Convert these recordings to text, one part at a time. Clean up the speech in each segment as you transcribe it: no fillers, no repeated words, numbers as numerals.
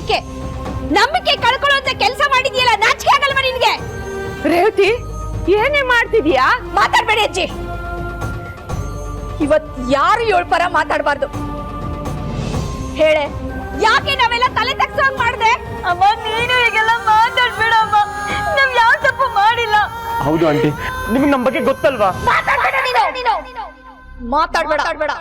ನಂಬಿಕೆ ನಂಬಿಕೆ ಕಳ್ಕೊಳ್ಳುವಂತ ಕೆಲಸ ಮಾಡಿದ್ಯಲ್ಲ, ನಾಚಿಕೆ ಆಗಲ್ವಾ ನಿನ್ಗೆ? ರೇವತಿ, ಏನೇ ಮಾಡ್ತಿದ್ಯಾ? ಮಾತಾಡ್ಬೇಡಿ ಅಜ್ಜಿ. ಇವತ್ ಯಾರು ಇವಳ ಪರ ಮಾತಾಡಬಾರ್ದು. ಹೇಳೆ, ಯಾಕೆ ನಾವೆಲ್ಲ ತಲೆ ತಗ್ಸೋಂಗ್ ಮಾಡ್ದೆ? ಅಮ್ಮ, ನೀನು ಈಗೆಲ್ಲ ಮಾತಾಡ್ಬೇಡಮ್ಮ. ನಾವ್ ಯಾವ ತಪ್ಪು ಮಾಡಿಲ್ಲ. ಹೌದು ಆಂಟಿ, ನಿಮ್ಗೆ ನಮ್ಮ ಬಗ್ಗೆ ಗೊತ್ತಲ್ವಾ? ಮಾತಾಡ್ಬೇಡ ನೀನು. ಮಾತಾಡ್ಬೇಡ.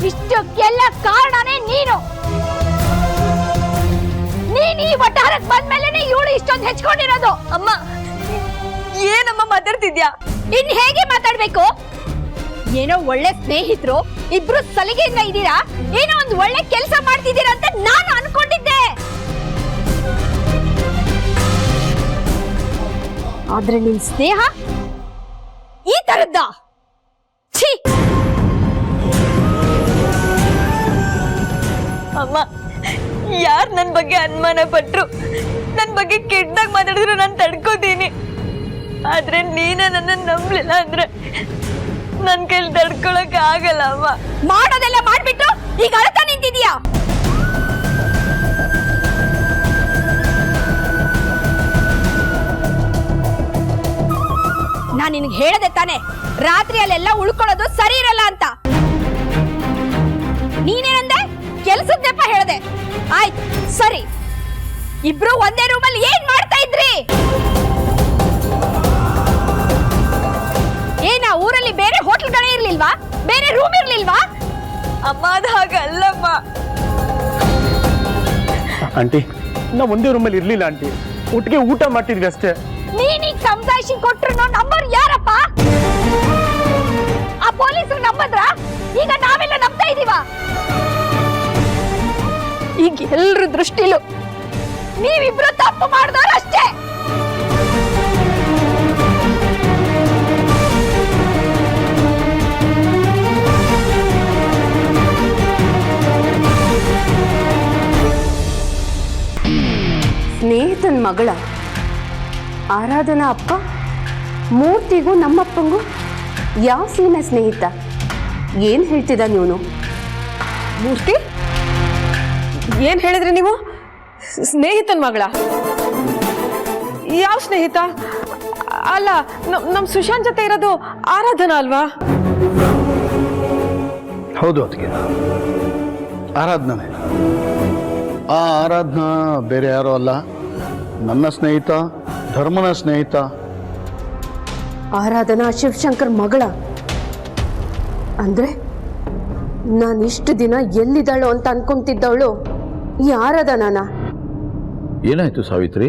ಇಷ್ಟಕ್ಕೆಲ್ಲ ಕಾರಣನೇ ನೀನು. ನೀನ್ ಈ ವಠಾರಕ್ಕೆ ಬಂದ್ಮೇಲೆ ಇವಳು ಇಷ್ಟೊಂದು ಹೆಚ್ಕೊಂಡಿರೋದು. ಅಮ್ಮ, ಏನಮ್ಮ ಮಾತಾಡ್ತಿದ್ಯಾ? ಇನ್ ಹೇಗೆ ಮಾತಾಡ್ಬೇಕು? ಏನೋ ಒಳ್ಳೆ ಸ್ನೇಹಿತರು, ಇಬ್ರು ಸಲಿಗೆಯಿಂದ ಇದ್ದೀರಾ, ಏನೋ ಒಂದು ಒಳ್ಳೆ ಕೆಲಸ ಮಾಡ್ತಿದ್ದೀರಾ ಅಂತ ನಾನು ಅನ್ಕೊಂಡಿದ್ದೆ. ಆದ್ರೆ ನಿನ್ ಸ್ನೇಹ ಈ ತರದ್ದ. ಛೀ! ಅಮ್ಮ, ಯಾರ್ ನನ್ ಬಗ್ಗೆ ಅನುಮಾನ ಪಟ್ರು, ನನ್ ಬಗ್ಗೆ ಕೆಟ್ಟದಾಗ ಮಾತಾಡಿದ್ರು ನಾನು ತಡ್ಕೋತೀನಿ. ಆದ್ರೆ ನೀನ ನನ್ನ ನಂಬಲಿಲ್ಲ ಅಂದ್ರೆ ನನ್ ಕೈಲಿ ತಡ್ಕೊಳಕ್ ಆಗಲ್ಲ ಅಮ್ಮ. ಮಾಡೋದೆಲ್ಲ ಮಾಡ್ಬಿಟ್ಟು ಈಗ ಅಳ್ತಾ ನಿಂತಿದೀಯಾ? ನಾನ್ ನಿನ್ಗೆ ಹೇಳದೆ ತಾನೆ, ರಾತ್ರಿಯಲ್ಲೆಲ್ಲ ಉಳ್ಕೊಳ್ಳೋದು ಸರಿ ಇರಲ್ಲ ಅಂತ. ನೀನೇನಂದೆ? ಕೆಲ್ಸದ ನೆಪ ಹೇಳ್ದೆ. ಆಯ್ತು, ಸರಿ. ಇಬ್ರು ಒಂದೇ ರೂಮಲ್ಲಿ ಏನ್ ಮಾಡ್ತಾ ಇದ್ರಿ? ಏನ ಊರಲ್ಲಿ ಬೇರೆ ಹೋಟೆಲ್ಗಳೇ ಇರ್ಲಿಲ್ವಾ? ಬೇರೆ ರೂಮ್ ಇರ್ಲಿಲ್ವಾ? ಅಮ್ಮ, ಅದು ಹಾಗಲ್ಲಮ್ಮ. ಆಂಟಿ, ನಾವು ಒಂದೇ ರೂಮಲ್ಲಿ ಇರ್ಲಿಲ್ಲ ಆಂಟಿ, ಒಟ್ಟಿಗೆ ಊಟ ಮಾಡ್ತಿದ್ವಿ ಅಷ್ಟೇ. ನೀನೀಗ ಸಮಜಾಯಿಷಿ ಕೊಟ್ರು ನಂಬರ್ ಯಾರಪ್ಪ? ಆ ಪೊಲೀಸರು ನಂಬದ್ರ? ಈಗ ನಾವೆಲ್ಲ ನಂಬ್ತಾ ಇದೀವ? ಈಗ ಎಲ್ರ ದೃಷ್ಟಿಲು ನೀವಿಬ್ರು ತಪ್ಪು ಮಾಡಿದವ್ರು ಅಷ್ಟೇ. ಸ್ನೇಹಿತನ ಮಗಳ ಆರಾಧನಾ ಅಪ್ಪ ಮೂರ್ತಿಗೂ ನಮ್ಮಪ್ಪಂಗೂ ಯಾವ ಸೀಮೆ ಸ್ನೇಹಿತ? ಏನು ಹೇಳ್ತಿದ್ದ ನೀನು? ಮೂರ್ತಿ, ಏನ್ ಹೇಳಿದ್ರಿ ನೀವು? ಸ್ನೇಹಿತನ ಮಗಳ? ಯಾವ ಸ್ನೇಹಿತ? ಅಲ್ಲ, ನಮ್ ಸುಶಾಂತ್ ಜೊತೆ ಇರೋದು ಆರಾಧನಾ ಅಲ್ವಾ? ಹೌದು, ಅದಕ್ಕೆ ಆರಾಧನೆ. ಆ ಆರಾಧನಾ ಬೇರೆ ಯಾರೋ ಅಲ್ಲ, ನನ್ನ ಸ್ನೇಹಿತ, ಧರ್ಮನ ಸ್ನೇಹಿತ. ಆರಾಧನಾ ಶಿವಶಂಕರ್ ಮಗಳ ಅಂದ್ರೆ ನಾನು ಇಷ್ಟು ದಿನ ಎಲ್ಲಿದ್ದಾಳು ಅಂತ ಅನ್ಕೊಂತಿದ್ದವಳು ಈ ಆರಾಧನಾನ. ಏನಾಯ್ತು ಸಾವಿತ್ರಿ?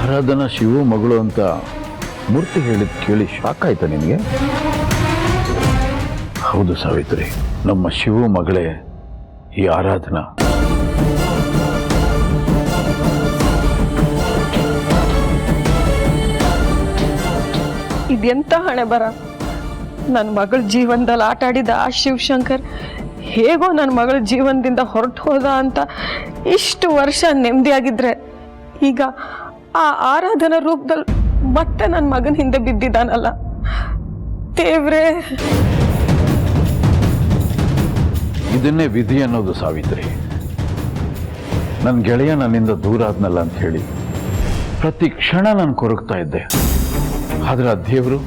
ಆರಾಧನಾ ಶಿವು ಮಗಳು ಅಂತ ಮೂರ್ತಿ ಹೇಳಿದ್ ಕೇಳಿ ಶಾಕ್ ಆಯ್ತಾ ನಿನಗೆ? ಹೌದು ಸಾವಿತ್ರಿ, ನಮ್ಮ ಶಿವು ಮಗಳೇ ಈ ಆರಾಧನಾ. ಇದೆಂತ ಹಣೆ ಬರ. ನನ್ನ ಮಗಳ ಜೀವನದಲ್ಲಿ ಆಟ ಆಡಿದ ಆ ಶಿವಶಂಕರ್ ಹೇಗೋ ನನ್ನ ಮಗಳ ಜೀವನದಿಂದ ಹೊರಟು ಹೋದ ಅಂತ ಇಷ್ಟು ವರ್ಷ ನೆಮ್ಮದಿಯಾಗಿದ್ರೆ, ಈಗ ಆ ಆರಾಧನಾ ರೂಪದಲ್ಲಿ ಮತ್ತೆ ನನ್ನ ಮಗನ ಹಿಂದೆ ಬಿದ್ದಿದ್ದಾನಲ್ಲ. ದೇವ್ರೇ, ಇದನ್ನೇ ವಿಧಿ ಅನ್ನೋದು ಸಾವಿತ್ರಿ. ನನ್ನ ಗೆಳೆಯ ನನ್ನಿಂದ ದೂರ ಆದ್ನಲ್ಲ ಅಂತ ಹೇಳಿ ಪ್ರತಿ ಕ್ಷಣ ನಾನು ಕೊರಗ್ತಾ ಇದ್ದೆ. ಆದ್ರೆ ಆ ದೇವರು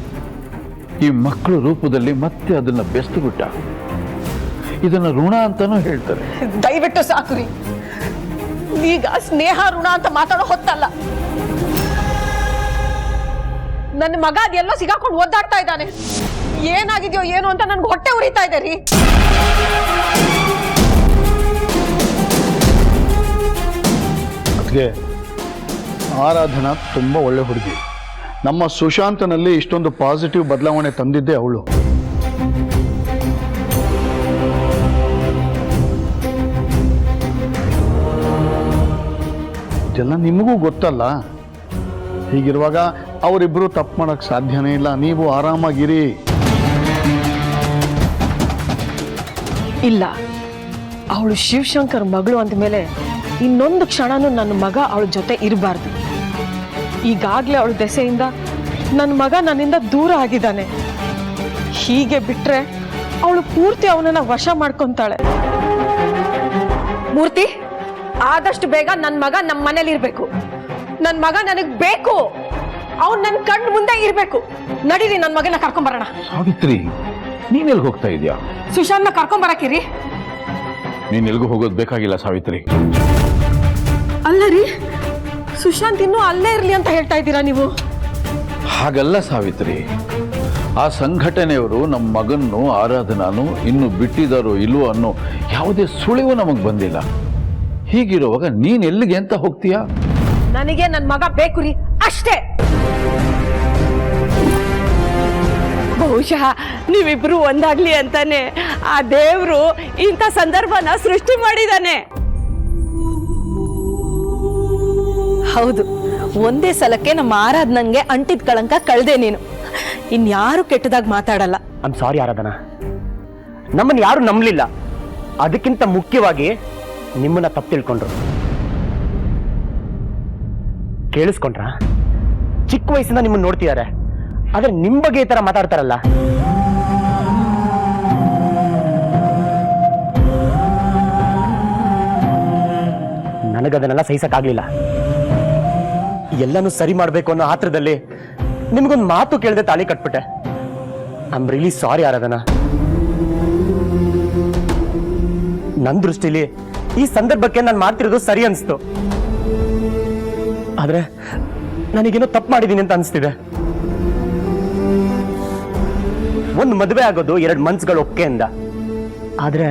ಈ ಮಕ್ಕಳ ರೂಪದಲ್ಲಿ ಮತ್ತೆ ಅದನ್ನ ಬೆಸ್ತು ಬಿಟ್ಟ. ಇದನ್ನ ಋಣ ಅಂತಾನೂ ಹೇಳ್ತಾರೆ. ದಯವಿಟ್ಟು ಸಾಕ್ರಿ. ಈಗ ಸ್ನೇಹ ಋಣ ಅಂತ ಮಾತಾಡೋ ಹೊತ್ತಲ್ಲ. ನನ್ನ ಮಗ ಅದೆಲ್ಲೋ ಸಿಗಾಕೊಂಡು ಒದ್ದಾಡ್ತಾ ಇದ್ದಾನೆ. ಏನಾಗಿದೆಯೋ ಏನು ಅಂತ ನನ್ಗೆ ಹೊಟ್ಟೆ ಉರಿತಾ ಇದೆ ರೀ. ಅದಕ್ಕೆ ಆರಾಧನಾ ತುಂಬ ಒಳ್ಳೆ ಹುಡುಗಿ. ನಮ್ಮ ಸುಶಾಂತನಲ್ಲಿ ಇಷ್ಟೊಂದು ಪಾಸಿಟಿವ್ ಬದಲಾವಣೆ ತಂದಿದ್ದೆ ಅವಳು. ಇದೆಲ್ಲ ನಿಮಗೂ ಗೊತ್ತಲ್ಲ. ಹೀಗಿರುವಾಗ ಅವರಿಬ್ಬರು ತಪ್ಪು ಮಾಡೋಕ್ಕೆ ಸಾಧ್ಯನೇ ಇಲ್ಲ. ನೀವು ಆರಾಮಾಗಿರಿ. ಇಲ್ಲ, ಅವಳು ಶಿವಶಂಕರ್ ಮಗಳು ಅಂದ ಮೇಲೆ ಇನ್ನೊಂದು ಕ್ಷಣನೂ ನನ್ನ ಮಗ ಅವಳ ಜೊತೆ ಇರಬಾರ್ದು. ಈಗಾಗಲೇ ಅವಳ ದೆಸೆಯಿಂದ ನನ್ನ ಮಗ ನನ್ನಿಂದ ದೂರ ಆಗಿದ್ದಾನೆ. ಹೀಗೆ ಬಿಟ್ರೆ ಅವಳು ಪೂರ್ತಿ ಅವನನ್ನ ವಶ ಮಾಡ್ಕೊಂತಾಳೆ. ಮೂರ್ತಿ, ಆದಷ್ಟು ಬೇಗ ನನ್ನ ಮಗ ನಮ್ಮ ಮನೇಲಿ ಇರ್ಬೇಕು. ನನ್ನ ಮಗ ನನಗ್ ಬೇಕು. ಅವ್ನು ನನ್ನ ಕಣ್ಣು ಮುಂದೆ ಇರ್ಬೇಕು. ನಡೀರಿ, ನನ್ನ ಮಗನ ಕರ್ಕೊಂಬರೋಣ. ಸಾವಿತ್ರಿ, ನೀನೆಲ್ಗೆ ಹೋಗ್ತಾ ಇದೀಯಾ? ಸುಶಾಂತ್ನ ಕರ್ಕೊಂಬರಕಿರಿ. ನೀನ್ ಎಲ್ಗೂ ಹೋಗೋದು ಬೇಕಾಗಿಲ್ಲ ಸಾವಿತ್ರಿ. ಅಲ್ಲ ರೀ, ಸುಶಾಂತ್ ಇನ್ನೂ ಅಲ್ಲೇ ಇರ್ಲಿ ಅಂತ ಹೇಳ್ತಾ ಇದ್ದೀರಾ ನೀವು? ಹಾಗಲ್ಲ ಸಾವಿತ್ರಿ, ಆ ಸಂಘಟನೆಯವರು ನಮ್ಮ ಮಗನ್ನು ಆರಾಧನಾನು ಇನ್ನು ಬಿಟ್ಟಿದ್ದಾರೋ ಇಲ್ವೋ ಅನ್ನೋ ಯಾವುದೇ ಸುಳಿವು ನಮಗ್ ಬಂದಿಲ್ಲ. ಹೀಗಿರುವಾಗ ನೀನ್ ಎಲ್ಲಿಗೆ ಅಂತ ಹೋಗ್ತೀಯಾ? ನನಗೆ ನನ್ನ ಮಗ ಬೇಕು ರೀ, ಅಷ್ಟೇ. ಬಹುಶಃ ನೀವಿಬ್ರು ಒಂದಾಗ್ಲಿ ಅಂತಾನೆ ಆ ದೇವ್ರು ಇಂಥ ಸಂದರ್ಭನ ಸೃಷ್ಟಿ ಮಾಡಿದಾನೆ. ಹೌದು, ಒಂದೇ ಸಲಕ್ಕೆ ನಮ್ಮ ಆರಾಧನಂಗೆ ಅಂಟಿದ ಕಳಂಕ ಕಳ್ದೆ ನೀನು. ಇನ್ಯಾರು ಕೆಟ್ಟದಾಗ ಮಾತಾಡಲ್ಲ. ಐಮ್ ಸಾರಿ ಆರಾಧನಾ, ನಮ್ಮನ್ನು ಯಾರು ನಂಬಲಿಲ್ಲ. ಅದಕ್ಕಿಂತ ಮುಖ್ಯವಾಗಿ ನಿಮ್ಮನ್ನ ತಪ್ಪು ತಿಳ್ಕೊಂಡ್ರು. ಕೇಳಿಸ್ಕೊಂಡ್ರ? ಚಿಕ್ಕ ವಯಸ್ಸಿಂದ ನಿಮ್ಮನ್ನ ನೋಡ್ತಿದ್ದಾರೆ, ಆದ್ರೆ ನಿಮ್ ಬಗ್ಗೆ ಈ ತರ ಮಾತಾಡ್ತಾರಲ್ಲ. ನನಗದನ್ನೆಲ್ಲ ಸಹಿಸಕ್ಕಾಗ್ಲಿಲ್ಲ. ಎಲ್ಲನೂ ಸರಿ ಮಾಡ್ಬೇಕು ಅನ್ನೋ ಆತ್ರದಲ್ಲಿ ನಿಮ್ಗೊಂದು ಮಾತು ಕೇಳದೆ ತಾಳಿ ಕಟ್ಬಿಟ್ಟೆ. ಐ ಆಮ್ ರಿಯಲಿ ಸಾರಿ ಆರಾಧನಾ. ನನ್ನ ದೃಷ್ಟಿಲಿ ಈ ಸಂದರ್ಭಕ್ಕೆ ನಾನು ಮಾಡ್ತಿರೋದು ಸರಿ ಅನಿಸ್ತು. ಆದ್ರೆ ನನಗೇನೋ ತಪ್ಪು ಮಾಡಿದ್ದೀನಿ ಅಂತ ಅನಿಸ್ತಿದೆ. ಒಂದು ಮದುವೆ ಆಗೋದು 2 ಮನ್ಸುಗಳು ಒಕ್ಕೆಯಿಂದ. ಆದ್ರೆ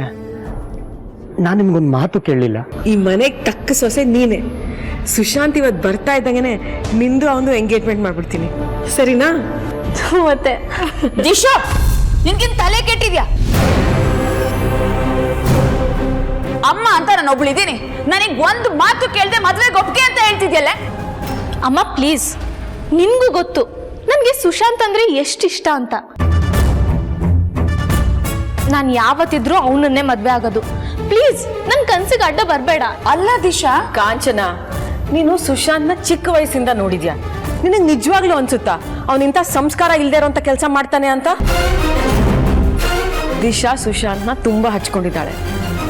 ನಾನು ನಿಮ್ಗೊಂದು ಮಾತು ಕೇಳಲಿಲ್ಲ. ಈ ಮನೆಗೆ ತಕ್ಕ ಸೊಸೆ ನೀನೆ. ಸುಶಾಂತ್ ಇವತ್ತು ಬರ್ತಾ ಇದ್ದಂಗೆನೆ ನಿಂದು ಅವನು ಎಂಗೇಜ್ಮೆಂಟ್ ಮಾಡ್ಬಿಡ್ತೀನಿ, ಸರಿನಾ? ಮತ್ತೆ ದಿಶಾ, ನಿನ್ಗಿನ್ ತಲೆ ಕೆಟ್ಟಿದ್ಯಾ? ಅಮ್ಮ ಅಂತ ನಾನು ಒಬ್ಳಿದ್ದೀನಿ. ನನಗ್ ಒಂದು ಮಾತು ಕೇಳ್ದೆ ಮದ್ವೆಗೆ ಒಪ್ಪಿಗೆ ಅಂತ ಹೇಳ್ತಿದ್ಯಲ್ಲ. ಅಮ್ಮ ಪ್ಲೀಸ್, ನಿನ್ಗೂ ಗೊತ್ತು ನನ್ಗೆ ಸುಶಾಂತ್ ಅಂದ್ರೆ ಎಷ್ಟಿಷ್ಟ ಅಂತ. ನಾನು ಯಾವತ್ತಿದ್ರೂ ಅವನನ್ನೇ ಮದ್ವೆ ಆಗೋದು. ಪ್ಲೀಸ್, ನನ್ ಕನ್ಸಿಗೆ ಅಡ್ಡ ಬರಬೇಡ. ಅಲ್ಲ ದಿಶಾ, ಕಾಂಚನ, ನೀನು ಸುಶಾಂತ್ನ ಚಿಕ್ಕ ವಯಸ್ಸಿಂದ ನೋಡಿದ್ಯಾ. ನಿನಗೆ ನಿಜವಾಗ್ಲೂ ಅನ್ಸುತ್ತಾ ಅವನಿಂತ ಸಂಸ್ಕಾರ ಇಲ್ದೇ ಇರೋಂಥ ಕೆಲಸ ಮಾಡ್ತಾನೆ ಅಂತ? ದಿಶಾ ಸುಶಾಂತ್ನ ತುಂಬಾ ಹಚ್ಕೊಂಡಿದ್ದಾಳೆ.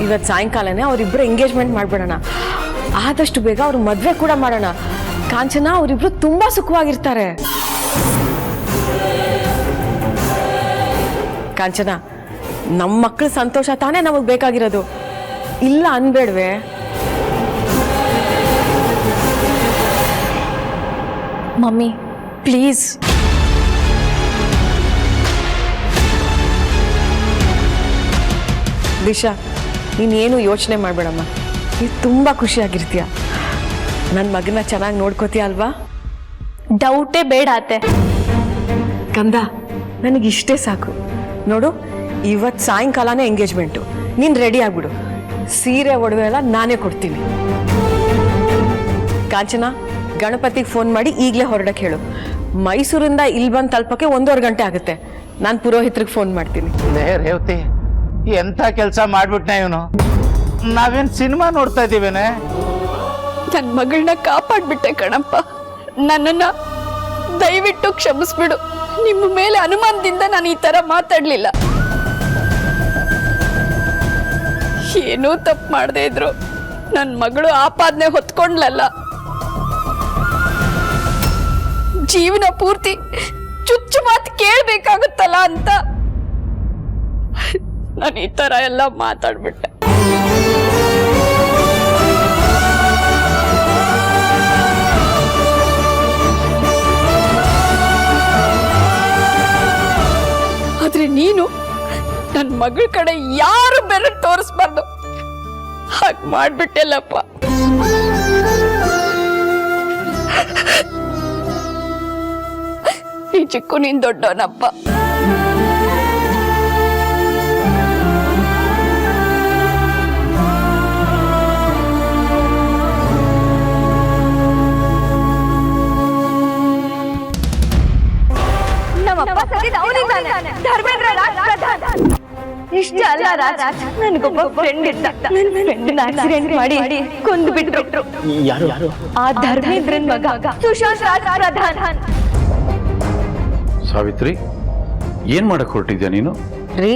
ಇವತ್ತು ಸಾಯಂಕಾಲನೇ ಅವರಿಬ್ರು ಎಂಗೇಜ್ಮೆಂಟ್ ಮಾಡ್ಬಿಡೋಣ. ಆದಷ್ಟು ಬೇಗ ಅವ್ರ ಮದ್ವೆ ಕೂಡ ಮಾಡೋಣ. ಕಾಂಚನ, ಅವರಿಬ್ರು ತುಂಬಾ ಸುಖವಾಗಿರ್ತಾರೆ. ಕಾಂಚನ, ನಮ್ಮ ಮಕ್ಕಳ ಸಂತೋಷ ತಾನೇ ನಮಗ್ ಬೇಕಾಗಿರೋದು, ಇಲ್ಲ ಅನ್ಬೇಡ್ವೆ? Mummy please. ದಿಶಾ, ನೀನೇನು ಯೋಚನೆ ಮಾಡ್ಬೇಡಮ್ಮ. ನೀನು ತುಂಬಾ ಖುಷಿಯಾಗಿರ್ತೀಯ. ನನ್ನ ಮಗನ ಚೆನ್ನಾಗಿ ನೋಡ್ಕೋತೀಯ ಅಲ್ವಾ? ಡೌಟೇ ಬೇಡ ಅತ್ತೆ. ಕಂದ, ನನಗಿಷ್ಟೇ ಸಾಕು. ನೋಡು, ಇವತ್ತು ಸಾಯಂಕಾಲನೇ ಎಂಗೇಜ್ಮೆಂಟು. ನೀನು ರೆಡಿ ಆಗ್ಬಿಡು. ಸೀರೆ ಒಡವೆ ಎಲ್ಲ ನಾನೇ ಕೊಡ್ತೀನಿ. ಕಾಂಚನ, ಗಣಪತಿಗೆ ಫೋನ್ ಮಾಡಿ ಈಗಲೇ ಹೊರಡಕ್ಕೆ ಹೇಳು. ಮೈಸೂರಿಂದ ಇಲ್ಲಿ ಬಂದು ತಲುಪಕ್ಕೆ 1.5 ಗಂಟೆ ಆಗುತ್ತೆ. ನಾನು ಪುರೋಹಿತ್ರಿಗೆ ಫೋನ್ ಮಾಡ್ತೀನಿ. ರೇವತಿ, ಎಂಥ ಕೆಲಸ ಮಾಡ್ಬಿಟ್ನ ಇವನು. ನಾವೇನು ಸಿನಿಮಾ ನೋಡ್ತಾ ಇದ್ದೀವೇನೆ? ನನ್ನ ಮಗಳನ್ನ ಕಾಪಾಡ್ಬಿಟ್ಟೆ ಕಣಪ್ಪ. ನನ್ನನ್ನ ದಯವಿಟ್ಟು ಕ್ಷಮಿಸ್ಬಿಡು. ನಿಮ್ಮ ಮೇಲೆ ಅನುಮಾನದಿಂದ ನಾನು ಈ ತರ ಮಾತಾಡ್ಲಿಲ್ಲ. ಏನೂ ತಪ್ಪು ಮಾಡದೇ ಇದ್ರು ನನ್ನ ಮಗಳು ಆಪಾದನೆ ಹೊತ್ಕೊಂಡ್ಲಲ್ಲ. ಜೀವನ ಪೂರ್ತಿ ಚುಚ್ಚು ಮಾತು ಕೇಳ್ಬೇಕಾಗುತ್ತಲ್ಲ ಅಂತ ನಾನು ಈ ತರ ಎಲ್ಲ ಮಾತಾಡ್ಬಿಟ್ಟೆ. ಆದ್ರೆ ನೀನು ನನ್ನ ಮಗಳ ಕಡೆ ಯಾರು ಬೆರಳು ತೋರಿಸ್ಬಾರ್ದು ಹಾಗೆ ಮಾಡ್ಬಿಟ್ಟೆಲ್ಲಪ್ಪ. ನಿಜಕ್ಕೂ ನೀನ್ ದೊಡ್ಡವನಪ್ಪ. ನಮ್ಮಪ್ಪ ಸರಿದ ಅವನಿದ್ದಾನೆ. ಧರ್ಮೇಂದ್ರ ರಾಷ್ಟ್ರಪ್ರಧಾನ. ಇಷ್ಟ ಅಲ್ಲ ರಾಜ್, ನನಗೊಬ್ಬ ಫ್ರೆಂಡ್ ಇದ್ದ. ನನ್ನ ಫ್ರೆಂಡ್ ಆಕ್ಸಿಡೆಂಟ್ ಮಾಡಿ ಕೊಂದು ಬಿಟ್ರು. ಯಾರು ಆ ಧರ್ಮೇಂದ್ರನ್ ಮಗ ಸುಶಾಂತ್ ರಾಜ್ ಪ್ರಧಾನ್. ಸಾವಿತ್ರಿ, ಏನ್ ಮಾಡಕ್ ಹೊರಟಿದ್ಯಾ ನೀನು? ರೀ,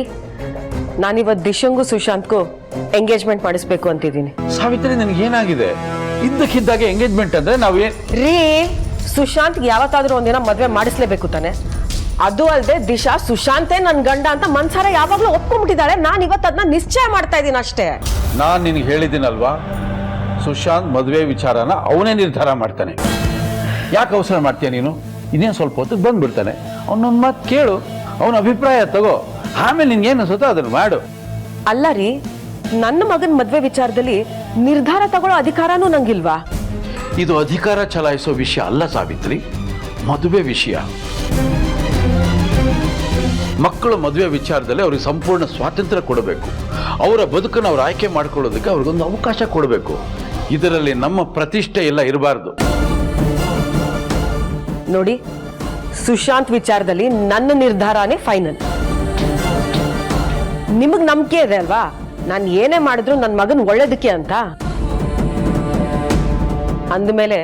ನಾನಿವತ್ತು ದಿಶಂಗೂ ಸುಶಾಂತ್ಗೂ ಎಂಗೇಜ್ಮೆಂಟ್ ಮಾಡಿಸ್ಬೇಕು ಅಂತಿದ್ದೀನಿ. ಸಾವಿತ್ರಿ, ನನಗೆ ಏನಾಗಿದೆ? ಇದ್ದಕ್ಕಿದ್ದಾಗೆ ಎಂಗೇಜ್ಮೆಂಟ್ ಅಂದ್ರೆ ನಾವೇನ್? ರೀ, ಸುಶಾಂತ್ಗೆ ಯಾವತ್ತಾದ್ರೂ ಒಂದಿನ ಮದ್ವೆ ಮಾಡಿಸ್ಲೇಬೇಕು ತಾನೆ. ಅದು ಅಲ್ಲದೆ ದಿಶಾ ಸುಶಾಂತೇ ನನ್ ಗಂಡ ಅಂತ ಮನ್ಸಾರ ಯಾವಾಗ್ಲೂ ಒಪ್ಕೊಂಡ್ಬಿಟ್ಟಿದ್ದಾಳೆ. ನಾನು ಇವತ್ತು ಅದನ್ನ ನಿಶ್ಚಯ ಮಾಡ್ತಾ ಇದ್ದೀನಿ ಅಷ್ಟೇ. ನಾನ್ ನಿನ್ಗೆ ಹೇಳಿದ್ದೀನಲ್ವಾ, ಸುಶಾಂತ್ ಮದುವೆ ವಿಚಾರನ ಅವನೇ ನಿರ್ಧಾರ ಮಾಡ್ತಾನೆ. ಯಾಕೆ ಅವಸರ ಮಾಡ್ತೀಯ ನೀನು? ಇನ್ನೇನು ಸ್ವಲ್ಪ ಹೊತ್ತಿಗೆ ಬಂದ್ಬಿಡ್ತಾನೆ. ಅವನೊಂದು ಮಾತು ಕೇಳು, ಅವನ ಅಭಿಪ್ರಾಯ ತಗೋ, ಆಮೇಲೆ ನಿನ್ಗೇನು ಅನ್ಸುತ್ತೋ ಅದನ್ನು ಮಾಡು. ಅಲ್ಲ ರೀ, ನನ್ನ ಮಗನ ಮದ್ವೆ ವಿಚಾರದಲ್ಲಿ ನಿರ್ಧಾರ ತಗೊಳ್ಳೋ ಅಧಿಕಾರನೂ ನಂಗಿಲ್ವಾ? ಇದು ಅಧಿಕಾರ ಚಲಾಯಿಸೋ ವಿಷಯ ಅಲ್ಲ ಸಾವಿತ್ರಿ, ಮದುವೆ ವಿಷಯ. ಮಕ್ಕಳು ಮದುವೆ ವಿಚಾರದಲ್ಲಿ ಅವ್ರಿಗೆ ಸಂಪೂರ್ಣ ಸ್ವಾತಂತ್ರ್ಯ ಕೊಡಬೇಕು. ಅವರ ಬದುಕನ್ನು ಅವ್ರು ಆಯ್ಕೆ ಮಾಡ್ಕೊಳ್ಳೋದಕ್ಕೆ ಅವ್ರಿಗೊಂದು ಅವಕಾಶ ಕೊಡಬೇಕು. ಇದರಲ್ಲಿ ನಮ್ಮ ಪ್ರತಿಷ್ಠೆ ಎಲ್ಲ ಇರಬಾರ್ದು. ನೋಡಿ, ಸುಶಾಂತ್ ವಿಚಾರದಲ್ಲಿ ನನ್ನ ನಿರ್ಧಾರನೇ ಫೈನಲ್. ನಿಮಗ್ ನಂಬಿಕೆ ಇದೆ ಅಲ್ವಾ, ನಾನು ಏನೇ ಮಾಡಿದ್ರು ನನ್ನ ಮಗನ್ ಒಳ್ಳೇದಕ್ಕೆ ಅಂತ. ಅಂದಮೇಲೆ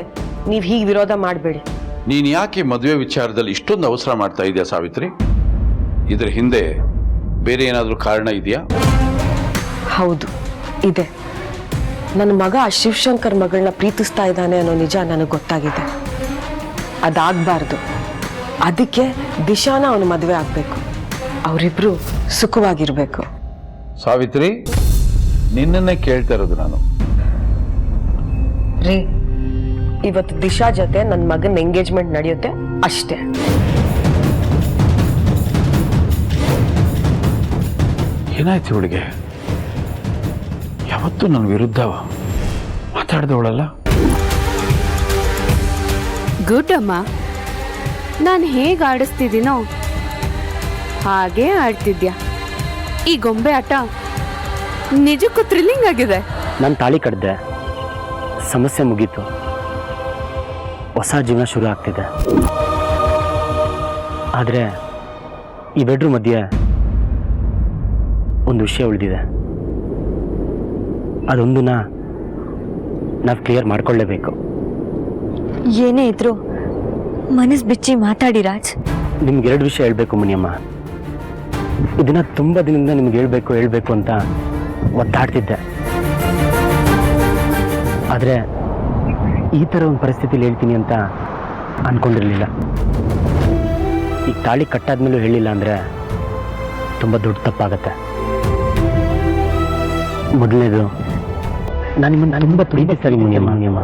ನೀವ್ ಹೀಗೆ ವಿರೋಧ ಮಾಡಬೇಡಿ. ನೀನು ಯಾಕೆ ಮದುವೆ ವಿಚಾರದಲ್ಲಿ ಇಷ್ಟೊಂದು ಅವಸರ ಮಾಡ್ತಾ ಇದೆಯಾ ಸಾವಿತ್ರಿ? ಇದ್ರ ಹಿಂದೆ ಬೇರೆ ಏನಾದರೂ ಕಾರಣ ಇದೆಯಾ? ಹೌದು, ಇದೆ. ನನ್ನ ಮಗ ಆ ಶಿವಶಂಕರ್ ಮಗಳನ್ನ ಪ್ರೀತಿಸ್ತಾ ಇದ್ದಾನೆ ಅನ್ನೋ ನಿಜ ನನಗೆ ಗೊತ್ತಾಗಿದೆ. ಅದಾಗಬಾರ್ದು. ಅದಕ್ಕೆ ದಿಶಾನ ಅವನ ಮದುವೆ ಆಗಬೇಕು. ಅವರಿಬ್ರು ಸುಖವಾಗಿರ್ಬೇಕು. ಸಾವಿತ್ರಿ, ನಿನ್ನನ್ನೇ ಕೇಳ್ತಾ ಇರೋದು ನಾನು. ರೀ, ಇವತ್ತು ದಿಶಾ ಜೊತೆ ನನ್ನ ಮಗನ ಎಂಗೇಜ್ಮೆಂಟ್ ನಡೆಯುತ್ತೆ ಅಷ್ಟೇ. ಏನಾಯ್ತು ಇವಳಿಗೆ? ಯಾವತ್ತೂ ನನ್ನ ವಿರುದ್ಧ ಮಾತಾಡ್ದವಳಲ್ಲ. ಗುಡ್ ಅಮ್ಮ, ನಾನು ಹೇಗೆ ಆಡಿಸ್ತಿದ್ದೀನೋ ಹಾಗೇ ಆಡ್ತಿದ್ಯಾ. ಈ ಗೊಂಬೆ ಆಟ ನಿಜಕ್ಕೂ ಥ್ರಿಲ್ಲಿಂಗ್ ಆಗಿದೆ. ನಾನು ತಾಳಿ ಕಟ್ಟಿದೆ, ಸಮಸ್ಯೆ ಮುಗೀತು, ಹೊಸ ಜೀವನ ಶುರು ಆಗ್ತಿದೆ. ಆದರೆ ಈ ಬೆಡ್ರೂಮ್ ಮಧ್ಯೆ ಒಂದು ವಿಷಯ ಉಳಿದಿದೆ. ಅದೊಂದನ್ನ ನಾವು ಕ್ಲಿಯರ್ ಮಾಡ್ಕೊಳ್ಳೇಬೇಕು. ಏನೇ ಇದ್ರು ಮನಸ್ಸು ಬಿಚ್ಚಿ ಮಾತಾಡಿ ರಾಜ್. ನಿಮ್ಗೆ 2 ವಿಷಯ ಹೇಳಬೇಕು ಮುನಿಯಮ್ಮ. ಇದನ್ನ ತುಂಬ ದಿನದಿಂದ ನಿಮ್ಗೆ ಹೇಳ್ಬೇಕು ಅಂತ ಒತ್ತಾಡ್ತಿದ್ದೆ. ಆದರೆ ಈ ಥರ ಒಂದು ಪರಿಸ್ಥಿತಿಲಿ ಹೇಳ್ತೀನಿ ಅಂತ ಅಂದ್ಕೊಂಡಿರಲಿಲ್ಲ. ಈಗ ತಾಳಿ ಕಟ್ಟಾದ್ಮೇಲೂ ಹೇಳಿಲ್ಲ ಅಂದರೆ ತುಂಬ ದೊಡ್ಡ ತಪ್ಪಾಗತ್ತೆ. ಮೊದಲನೇದು, ನಾನು ನಿಮ್ಮನ್ನು ತುಂಬ ಪ್ರೀತಿಸ್ತೀನಿ ಮುನಿಯಮ್ಮ.